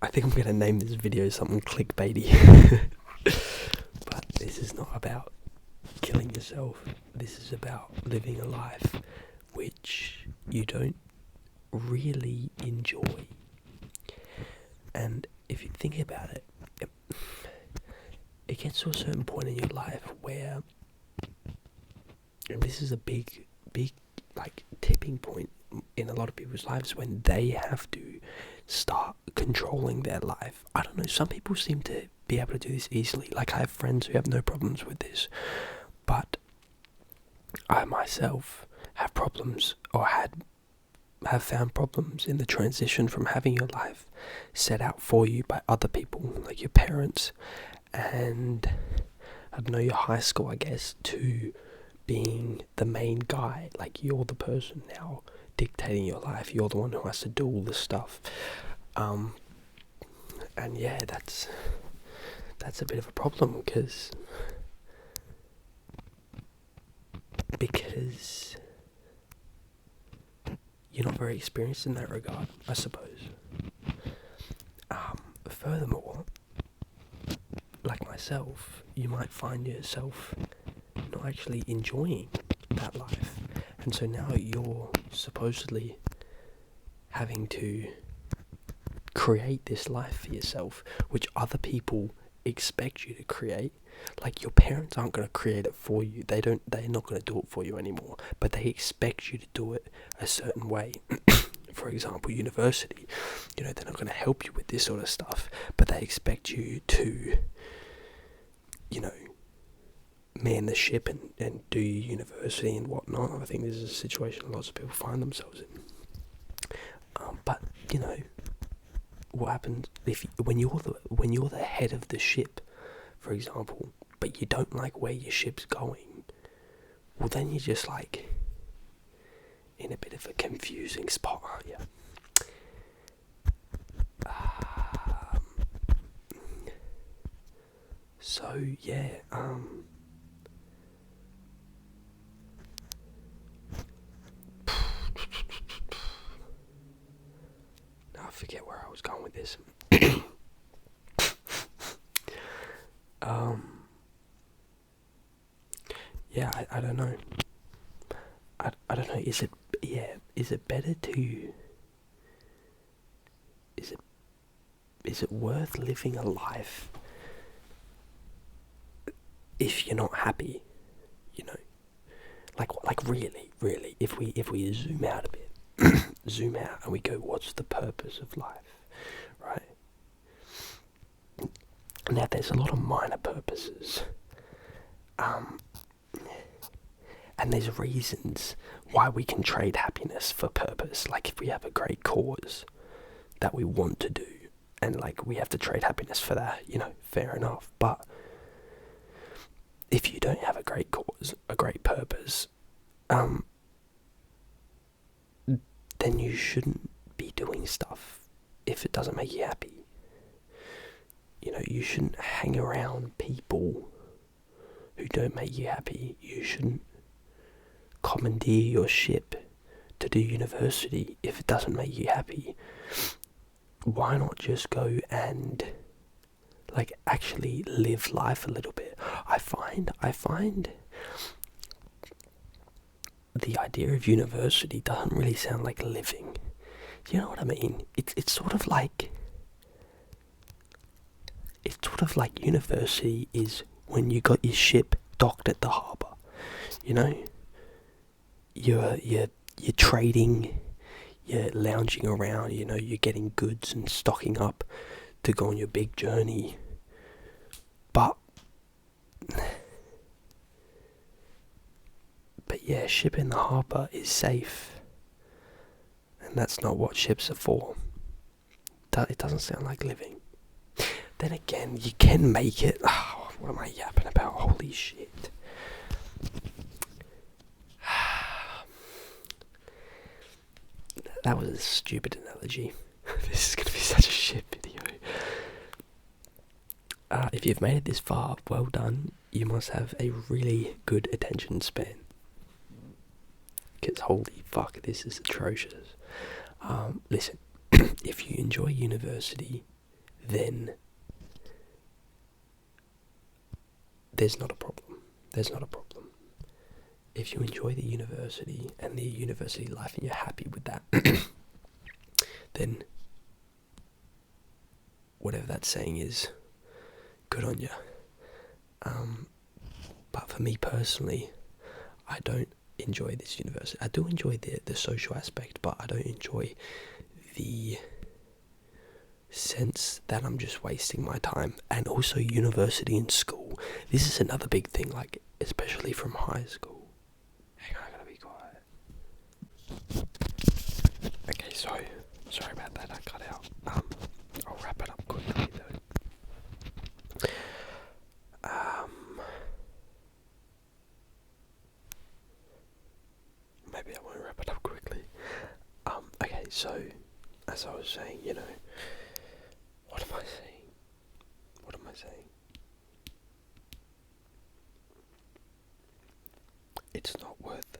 I think I'm gonna name this video something clickbaity. But this is not about killing yourself. This is about living a life which you don't really enjoy. And if you think about it, it gets to a certain point in your life where, and this is a big like tipping point in a lot of people's lives, when they have to start controlling their life. I don't know, some people seem to be able to do this easily. Like, I have friends who have no problems with this, but I myself have problems, or have found problems in the transition from having your life set out for you by other people, like your parents, and I don't know, your high school, I guess, to being the main guy. Like, you're the person now dictating your life. You're the one who has to do all this stuff. And yeah, that's a bit of a problem, because you're not very experienced in that regard, I suppose. Furthermore, like myself, you might find yourself not actually enjoying that life, and so now you're supposedly having to create this life for yourself, which other people expect you to create. Like, your parents aren't going to create it for you. They're not going to do it for you anymore, but they expect you to do it a certain way. For example, university, they're not going to help you with this sort of stuff, but they expect you to, man the ship and do your university and whatnot. I think this is a situation lots of people find themselves in. But what happens when you're the head of the ship, for example, but you don't like where your ship's going? Well, then you're just like in a bit of a confusing spot, aren't you? So yeah, I forget where I was going with this. Yeah, I don't know. I don't know. Is it better to? Is it worth living a life if you're not happy? Like really, if we zoom out a bit, zoom out and we go, what's the purpose of life, right? Now, there's a lot of minor purposes, and there's reasons why we can trade happiness for purpose. Like, if we have a great cause that we want to do, and like we have to trade happiness for that, fair enough. But if you don't have a great cause, a great purpose, then you shouldn't be doing stuff if it doesn't make you happy. You shouldn't hang around people who don't make you happy. You shouldn't commandeer your ship to do university if it doesn't make you happy. Why not just go and actually live life a little bit? I find the idea of university doesn't really sound like living. Do you know what I mean? It's sort of like university is when you got your ship docked at the harbour. You're trading, you're lounging around, you're getting goods and stocking up to go on your big journey. But yeah, ship in the harbour is safe, and that's not what ships are for. It doesn't sound like living. Then again, you can make it. Oh, what am I yapping about? Holy shit. That was a stupid analogy. This is going to be such a shit video. If you've made it this far, well done. You must have a really good attention span. Because holy fuck, this is atrocious. Listen, if you enjoy university, then there's not a problem. There's not a problem. If you enjoy the university and the university life and you're happy with that, then whatever that saying is, good on you. But for me personally, I don't enjoy this university. I do enjoy the social aspect, but I don't enjoy the sense that I'm just wasting my time. And also university and school. This is another big thing, like especially from high school. Hang on, I gotta be quiet. Okay, sorry about that. I cut out. I'll wrap it up quickly though. Maybe I won't wrap it up quickly. Okay, so as I was saying, what am I saying? It's not worth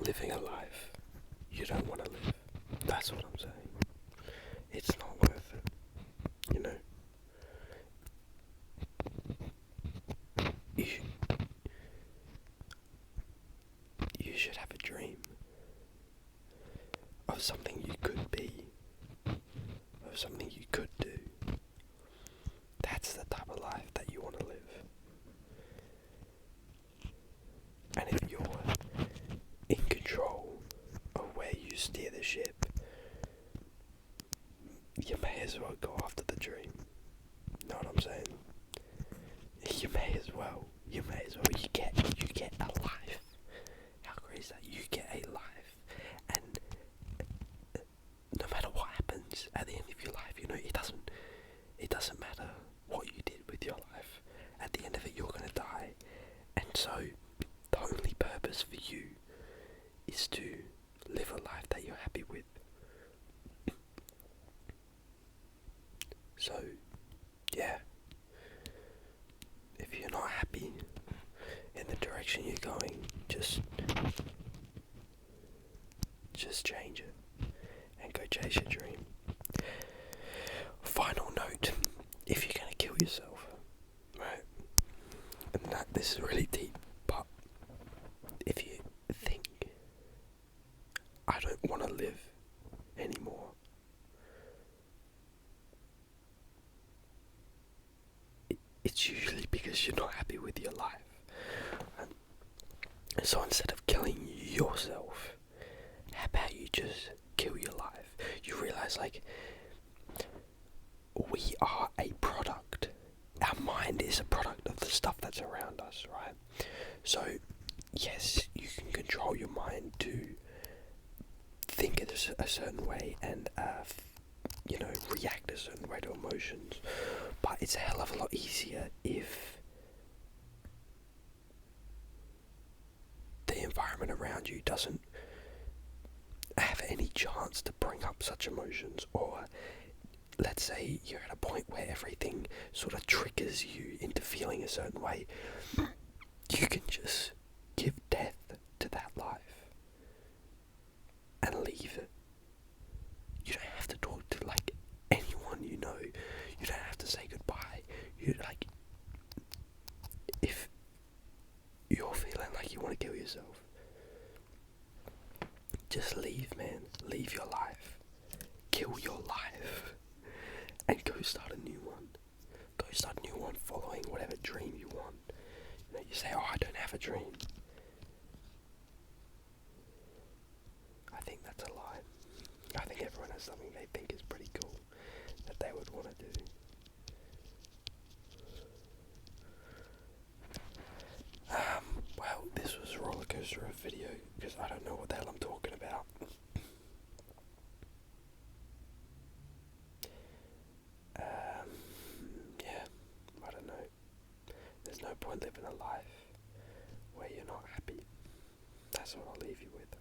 living a life you don't want to live. That's what I'm saying. It's not worth it. You should have a dream of something you could be, of something you could do. That's the type of life that you want to live. And if you're in control of where you steer the ship, you may as well go after the dream. Know what I'm saying? You may as well. You get a life. How great is that? You get a life. And no matter what happens at the end of your life, it doesn't matter what you did with your life. At the end of it, you're going to die. And so, the only purpose for you is to live a life that you're happy with. So, yeah. If you're not happy in the direction you're going, just change it and go chase your dream. Final note, if you're gonna kill yourself, right, and this is really deep, but if you think, I don't want to live anymore, it's usually because you're not happy with your life. And so instead of killing yourself, how about you just kill your life? You realize, we are a product. Our mind is a product of the stuff that's around us, right? So, yes, you can control your mind to think it a certain way and, react a certain way to emotions. But it's a hell of a lot easier if the environment around you doesn't have any chance to bring up such emotions, or let's say you're at a point where everything sort of triggers you into feeling a certain way. You can just give death to that life and leave it. You don't have to talk to anyone you know. You don't have to say goodbye. If you're feeling like you want to kill yourself, just leave, man. Leave your life. Kill your life. And go start a new one. Go start a new one following whatever dream you want. You say, I don't have a dream. I think that's a lie. I think everyone has something they think is pretty cool that they would want to do. Well, this was a roller coaster of a video because I don't know what the hell I'm talking about. Yeah, I don't know. There's no point living a life where you're not happy. That's what I'll leave you with.